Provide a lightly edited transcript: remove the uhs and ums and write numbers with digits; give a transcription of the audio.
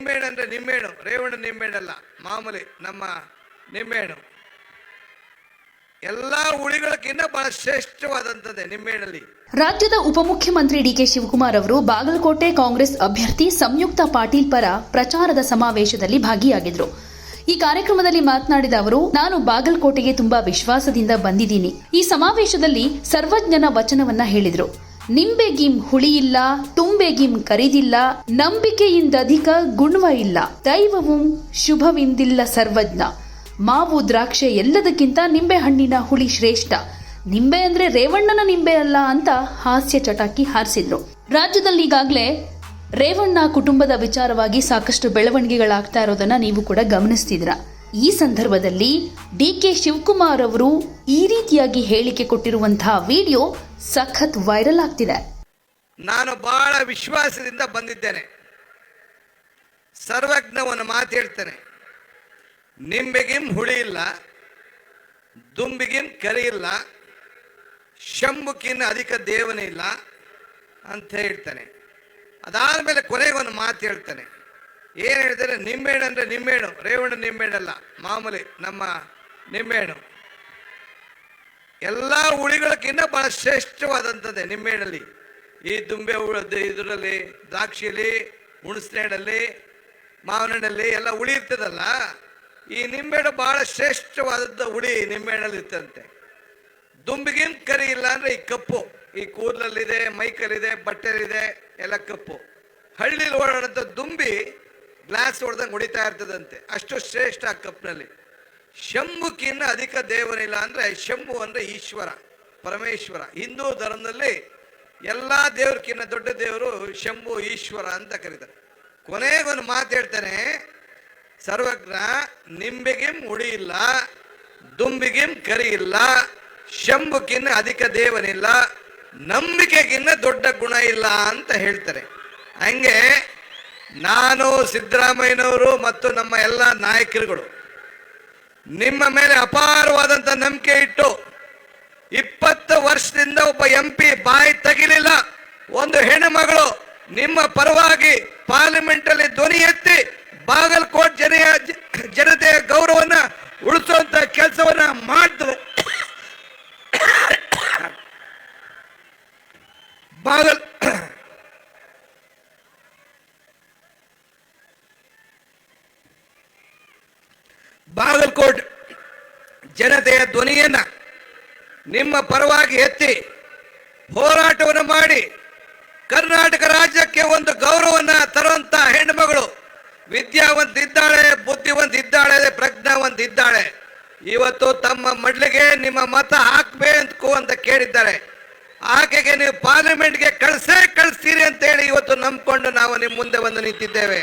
ನಿಂಬೆಹಣ್ಣು ಅಂದರೆ ನಿಂಬೆಹಣ್ಣು, ರೇವಣ್ಣ ನಿಂಬೆಹಣ್ಣಲ್ಲ, ಮಾಮೂಲಿ ನಮ್ಮ ನಿಂಬೆಹಣ್ಣು. ಎಲ್ಲ ಹುಳಿಗಳಕ್ಕಿಂತ ಬಹಳ ಶ್ರೇಷ್ಠವಾದಂಥದ್ದೇ ನಿಂಬೆಹಣ್ಣಲ್ಲಿ. ರಾಜ್ಯದ ಉಪಮುಖ್ಯಮಂತ್ರಿ ಡಿಕೆ ಶಿವಕುಮಾರ್ ಅವರು ಬಾಗಲಕೋಟೆ ಕಾಂಗ್ರೆಸ್ ಅಭ್ಯರ್ಥಿ ಸಂಯುಕ್ತ ಪಾಟೀಲ್ ಪರ ಪ್ರಚಾರದ ಸಮಾವೇಶದಲ್ಲಿ ಭಾಗಿಯಾಗಿದ್ರು. ಈ ಕಾರ್ಯಕ್ರಮದಲ್ಲಿ ಮಾತನಾಡಿದ ಅವರು, ನಾನು ಬಾಗಲಕೋಟೆಗೆ ತುಂಬಾ ವಿಶ್ವಾಸದಿಂದ ಬಂದಿದ್ದೀನಿ. ಈ ಸಮಾವೇಶದಲ್ಲಿ ಸರ್ವಜ್ಞನ ವಚನವನ್ನ ಹೇಳಿದ್ರು. ನಿಂಬೆಗಿಂ ಹುಳಿಯಿಲ್ಲ, ತುಂಬೆಗಿಂ ಕರಿದಿಲ್ಲ, ನಂಬಿಕೆಯಿಂದಧಿಕ ಗುಣವ ಇಲ್ಲ, ದೈವವು ಶುಭವಿಂದಿಲ್ಲ ಸರ್ವಜ್ಞ. ಮಾವು ದ್ರಾಕ್ಷೆ ಎಲ್ಲದಕ್ಕಿಂತ ನಿಂಬೆ ಹಣ್ಣಿನ ಹುಳಿ ಶ್ರೇಷ್ಠ. ನಿಂಬೆ ಅಂದ್ರೆ ರೇವಣ್ಣನ ನಿಂಬೆ ಅಲ್ಲ ಅಂತ ಹಾಸ್ಯ ಚಟಾಕಿ ಹಾರಿಸಿದ್ರು. ರಾಜ್ಯದಲ್ಲಿ ಈಗಾಗಲೇ ರೇವಣ್ಣ ಕುಟುಂಬದ ವಿಚಾರವಾಗಿ ಸಾಕಷ್ಟು ಬೆಳವಣಿಗೆಗಳಾಗ್ತಾ ಇರೋದನ್ನ ನೀವು ಕೂಡ ಗಮನಿಸ್ತಿದ್ರ. ಈ ಸಂದರ್ಭದಲ್ಲಿ ಡಿಕೆ ಶಿವಕುಮಾರ್ ಅವರು ಈ ರೀತಿಯಾಗಿ ಹೇಳಿಕೆ ಕೊಟ್ಟಿರುವಂತಹ ವಿಡಿಯೋ ಸಖತ್ ವೈರಲ್ ಆಗ್ತಿದೆ. ನಾನು ಬಹಳ ವಿಶ್ವಾಸದಿಂದ ಬಂದಿದ್ದೇನೆ. ಸರ್ವಜ್ಞವನ್ನು ಮಾತು ಹೇಳ್ತೇನೆ. ನಿಂಬೆಗಿಂ ಹುಳಿ ಇಲ್ಲ, ದುಂಬಿಗಿಂ ಕರಿ ಇಲ್ಲ, ಶಂಭುಕಿನ್ನ ಅಧಿಕ ದೇವನೇ ಇಲ್ಲ ಅಂತ ಹೇಳ್ತಾನೆ. ಅದಾದಮೇಲೆ ಕೊನೆಗೆ ಒಂದು ಮಾತು ಹೇಳ್ತಾನೆ. ಏನು ಹೇಳ್ತಾರೆ? ನಿಂಬೆಹಣ್ಣು ಅಂದರೆ ನಿಂಬೆಹಣ್ಣು, ರೇವಣ್ಣ ನಿಂಬೆಹಣ್ಣಲ್ಲ, ಮಾಮೂಲಿ ನಮ್ಮ ನಿಂಬೆಹಣ್ಣು. ಎಲ್ಲ ಹುಳಿಗಳಕ್ಕಿಂತ ಬಹಳ ಶ್ರೇಷ್ಠವಾದಂಥದ್ದೇ ನಿಂಬೆಹಣ್ಣಲ್ಲಿ. ಈ ದುಂಬೆ ಇದರಲ್ಲಿ, ದ್ರಾಕ್ಷಿಯಲ್ಲಿ, ಹುಣಸೆ ಹಣ್ಣಲ್ಲಿ, ಮಾವಿನ ಹಣ್ಣಲ್ಲಿ ಎಲ್ಲ ಹುಳಿ ಇರ್ತದಲ್ಲ, ಈ ನಿಂಬೆಹಣ್ಣು ಬಹಳ ಶ್ರೇಷ್ಠವಾದದ್ದು ಹುಳಿ ನಿಂಬೆಹಣ್ಣಲ್ಲಿ ಇರ್ತಂತೆ. ದುಂಬಿಗಿನ್ ಕರಿ ಇಲ್ಲ ಅಂದರೆ ಈ ಕಪ್ಪು, ಈ ಕೂದಲಲ್ಲಿದೆ, ಮೈಕಲ್ಲಿದೆ, ಬಟ್ಟೆಲಿದೆ, ಎಲ್ಲ ಕಪ್ಪು. ಹಳ್ಳಿಲಿ ಓಡಾಡೋಂಥ ದುಂಬಿ ಗ್ಲಾಸ್ ಹೊಡೆದಂಗೆ ಹೊಡಿತಾ ಇರ್ತದಂತೆ, ಅಷ್ಟು ಶ್ರೇಷ್ಠ ಆ ಕಪ್ನಲ್ಲಿ. ಶಂಭುಕಿನ್ನ ಅಧಿಕ ದೇವರಿಲ್ಲ ಅಂದರೆ, ಶಂಭು ಅಂದರೆ ಈಶ್ವರ, ಪರಮೇಶ್ವರ. ಹಿಂದೂ ಧರ್ಮದಲ್ಲಿ ಎಲ್ಲ ದೇವ್ರಕ್ಕಿಂತ ದೊಡ್ಡ ದೇವರು ಶಂಭು, ಈಶ್ವರ ಅಂತ ಕರೀತಾರೆ. ಕೊನೆಗೊಂದು ಮಾತು ಹೇಳ್ತಾನೆ ಸರ್ವಜ್ಞ, ನಿಂಬೆಗಿಂ ಹುಳಿ ಇಲ್ಲ, ದುಂಬಿಗಿಂ ಕರಿ ಇಲ್ಲ, ಶಂಭುಕಿನ್ನ ಅಧಿಕ ದೇವನಿಲ್ಲ, ನಂಬಿಕೆಗಿನ್ನ ದೊಡ್ಡ ಗುಣ ಇಲ್ಲ ಅಂತ ಹೇಳ್ತಾರೆ. ಹಂಗೆ ನಾನು, ಸಿದ್ದರಾಮಯ್ಯನವರು ಮತ್ತು ನಮ್ಮ ಎಲ್ಲ ನಾಯಕರುಗಳು ನಿಮ್ಮ ಮೇಲೆ ಅಪಾರವಾದಂಥ ನಂಬಿಕೆ ಇಟ್ಟು 20 ವರ್ಷದಿಂದ ಒಬ್ಬ MP ಬಾಯಿ ತೆಗಿಲಿಲ್ಲ. ಒಂದು ಹೆಣ್ಣುಮಗಳು ನಿಮ್ಮ ಪರವಾಗಿ ಪಾರ್ಲಿಮೆಂಟ್ ಅಲ್ಲಿ ಧ್ವನಿ ಎತ್ತಿ ಬಾಗಲಕೋಟೆ ಜನತೆಯ ಗೌರವನ್ನ ಉಳಿಸುವಂತ ಕೆಲಸವನ್ನ ಮಾಡ್ತವೆ. ಬಾಗಲಕೋಟೆ ಜನತೆಯ ಧ್ವನಿಯನ್ನ ನಿಮ್ಮ ಪರವಾಗಿ ಎತ್ತಿ ಹೋರಾಟವನ್ನು ಮಾಡಿ ಕರ್ನಾಟಕ ರಾಜ್ಯಕ್ಕೆ ಒಂದು ಗೌರವನ್ನ ತರುವಂತ ಹೆಣ್ಣುಮಗಳು, ವಿದ್ಯಾವಂತಿದ್ದಾಳೆ, ಬುದ್ಧಿವಂತಿದ್ದಾಳೆ, ಪ್ರಜ್ಞಾವಂತಿದ್ದಾಳೆ. ಇವತ್ತು ತಮ್ಮ ಮಡ್ಲಿಗೆ ನಿಮ್ಮ ಮತ ಹಾಕಬೇಕು ಅಂತ ಕೇಳಿದ್ದಾರೆ. ಆಕೆಗೆ ನೀವು ಪಾರ್ಲಿಮೆಂಟ್ಗೆ ಕಳಿಸ್ತೀರಿ ಅಂತೇಳಿ ಇವತ್ತು ನಂಬಿಕೊಂಡು ನಾವು ನಿಮ್ಮ ಮುಂದೆ ಬಂದು ನಿಂತಿದ್ದೇವೆ.